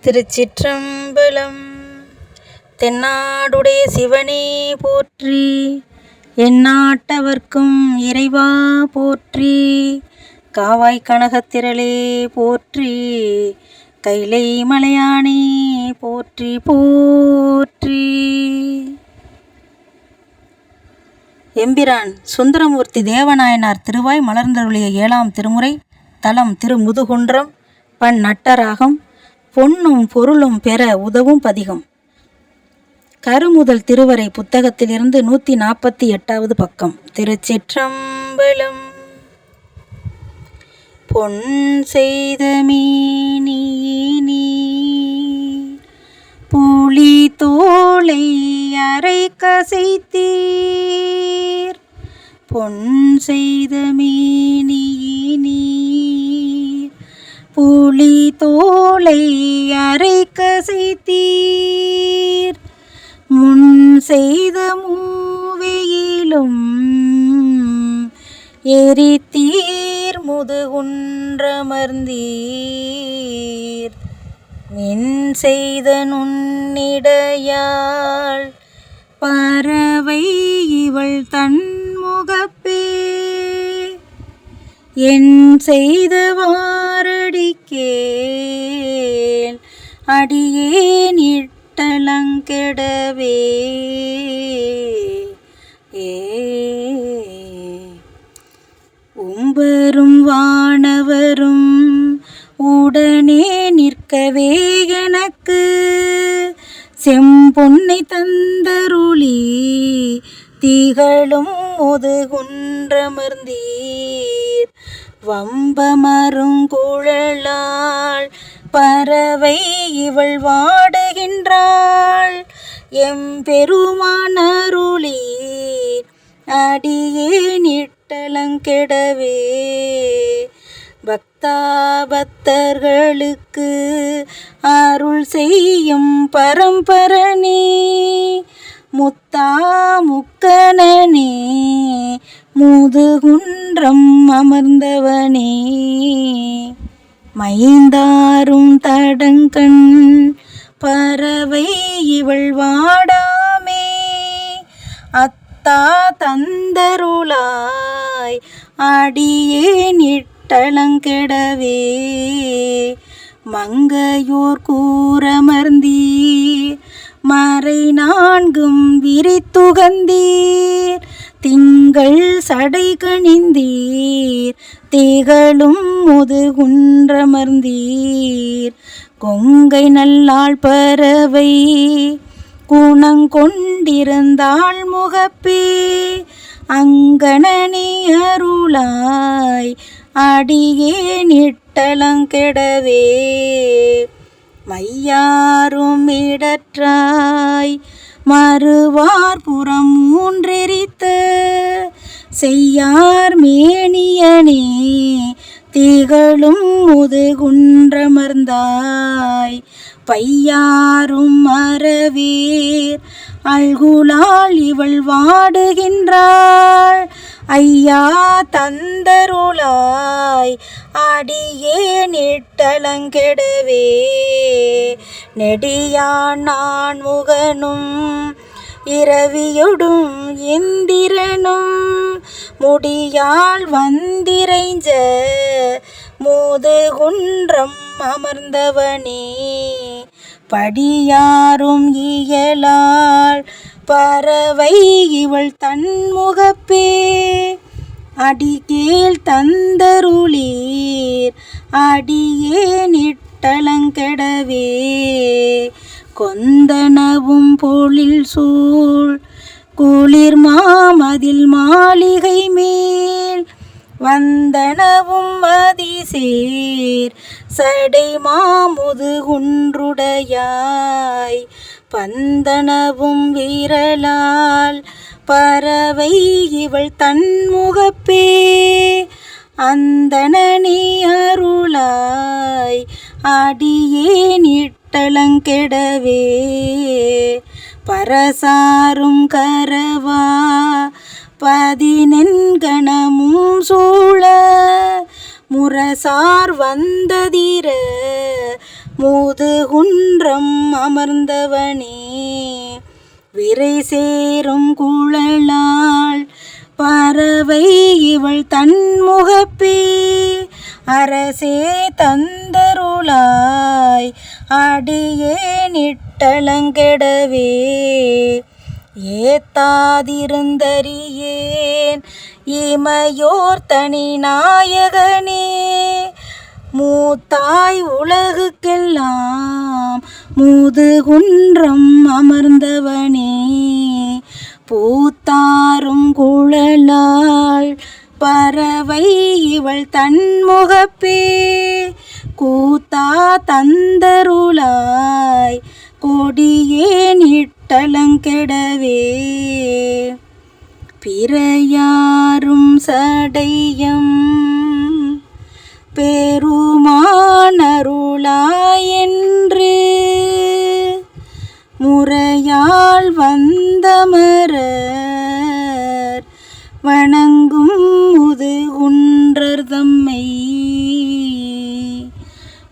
திருச்சிற்றம்பலம். தென்னாடுடைய சிவனே போற்றி, எந்நாட்டவர்க்கும் இறைவா போற்றி. காவாய் கனகத்திரளே போற்றி, கைலை மலையானே போற்றி போற்றி. எம்பிரான் சுந்தரமூர்த்தி தேவநாயனார் திருவாய் மலர்ந்தருளிய 7ஆம் திருமுறை. தலம் திருமுதுகுன்றம். பண் நட்டராகம். பொன்னும் பொருளும் பெற உதவும் பதிகம். கருமுதல் திருவரை புத்தகத்திலிருந்து 148வது பக்கம். திருச்சிற்றம்பலம். பொன் செய்த மீனி புலி தோளை அரை கசைத்தீர். பொன் செய்த மீனி புலி தோளை அரை கசைத்தீர். முன் செய்த மூவையிலும் எரித்தீர் முதுகுன்றமர்ந்தீர். மின் செய்த நுண்ணிடையாள் பறவை இவள் தன்முகப்பே. என் செய்த வாரடிக்கேள் அடியேன் இட்டலங்கெடவே. உம்பரும் வானவரும் உடனே நிற்கவே எனக்கு செம்பொன்னை தந்தருளி திகழும் முதுகுன்றமர்ந்தீர். வம்பமருங்குழலாள் பறவை இவள் வாடுகின்றாள். எம்பெருமானருளீர் அடியேன் இட்டலங்கெடவே. பக்தாபக்தர்களுக்கு அருள் செய்யும் பரம்பரனே, முத்தா முக்கணனே, முதுகுன்றம் அமர்ந்தவனே. மைந்தாரும் தடங்கண் பறவை இவள் வாடாமே. அத்தா தந்தருளாய் அடியேன் இட்டலங்கெடவே. மங்கையோர் கூரமர்ந்தீர் மறை 4 விரித்துகந்தீர். திங்கள் சடை கணிந்தீர் திகழும் முதுகுன்றமர்ந்தீர். கொங்கை நல்லாள் பறவை குணங்கொண்டிருந்தாள் முகப்பே. அங்கணனி அருளாய் அடியேன் இட்டலங்கெடவே. மையாரும் இடற்றாய் மறுவார் புறம் 3 எரித்த செய்யார் மேனியனே திகழும் முதுகுன்றமர்ந்தாய். பையாரும் மறவீர் அல்குலாள் இவள் வாடுகின்றாள். ஐயா தந்தருளாய் அடியேன் இட்டலங்கெடவே. நெடியான் நான் முகனும் இரவியொடும் இந்திரனும் முடியால் வந்திரைஞ்ச முதுகுன்றம் அமர்ந்தவனே. படியாரும் இயலாள் பறவை இவள் தன்முகப்பே. அடிகேள் தந்தருளீர் அடியேன் இட்டலங்கெடவே. கொந்தனவும் பொழில் சூழ் குளிர் மாமதில் மாளிகை மேல் வந்தனவும் மதிசேர் சடை மாமுதுகுன்றுடையாய். பந்தனவும் விரலால் பறவை இவள் தன்முகப்பே. அந்தணனி அருளாய் அடியேன் இட்டலங்கெடவே. பரசாரும் கரவா 14 சூழ முரசார் வந்ததிர முதுகுன்றம் அமர்ந்தவனே விரை சேரும் குழலாள் பறவை இவள் தன்முகப்பே அரசே தந்தருளாய் அடியே நிட்டலங்கெடவே ஏத்தாதிருந்தறியேன் இமையோர் தனி நாயகனே மூத்தாய் உலகுக்கெல்லாம் முதுகுன்றம் அமர்ந்தவனே பூத்தாரும் குழலாள் பறவை இவள் தன்முகப்பே கூத்தா தந்தருளாய் கொடியே நிட்டலங்கெடவே பிறையாரும் சடையம் பெருமானருளாயென்று முறையால் வந்தமரர் வணங்கும் முதுகுன்றர் தம்மை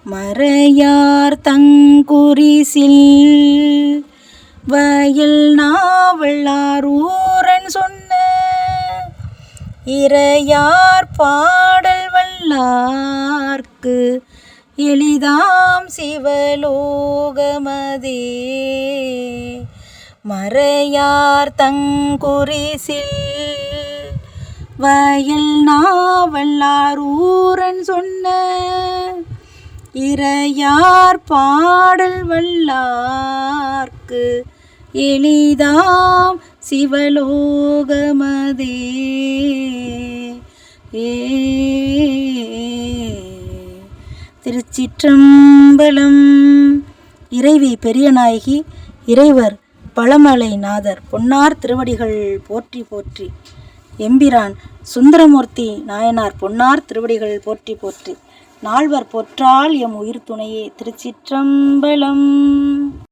மறையார் தங்குரிசில் வயல் நாவலாரூரன் சொன்ன இறையார் பாடல் வல்லார்க்கு எளிதாம் சிவலோகமதே மறையார் தங்குரிசில் வயல் நாவல்லாரூரன் சொன்ன இறையார் பாடல் வல்லார்க்கு எளிதாம் சிவலோகமதே. திருச்சிற்றம்பலம். இறைவி பெரியநாயகி, இறைவர் பழமலை நாதர் பொன்னார் திருவடிகள் போற்றி போற்றி. எம்பிரான் சுந்தரமூர்த்தி நாயனார் பொன்னார் திருவடிகள் போற்றி போற்றி. நால்வர் பொற்றால் எம் உயிர் துணையே. திருச்சிற்றம்பலம்.